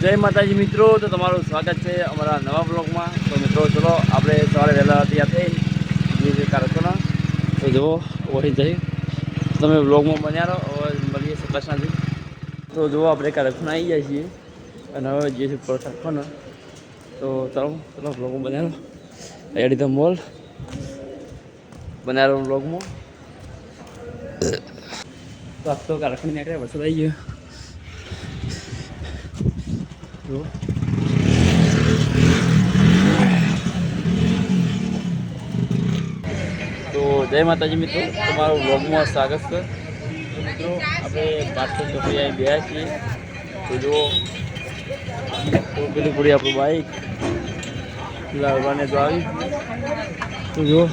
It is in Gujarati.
જય માતાજી મિત્રો, તો તમારું સ્વાગત છે અમારા નવા બ્લોગમાં। તો મિત્રો ચલો આપણે સવારે વહેલા તૈયાર થઈ જે કારખાના તો જુઓ વહી જઈ તમે બ્લોગમાં બન્યા રહો। મળીએ સકાશનાથી તો જુઓ આપણે કારખાના આવી જાય છીએ અને હવે જે છે કારખાના તો ચાલો ચલો બ્લોગમાં બન્યા રહો। એડી ધ મોલ બન્યા રહો બ્લોગમાં। તો આખો કારખાને નીકળે વરસાદ આવી ગયો તો જય માતાજી મિત્રો, તમારું વ્લોગમાં સ્વાગત છે। મિત્રો આપણે પાછળ ચોકડી અહીં બેઠા છીએ તો જુઓ પેલી પૂરી આપણું બાઈક લાવવાને તો આવી તો જુઓ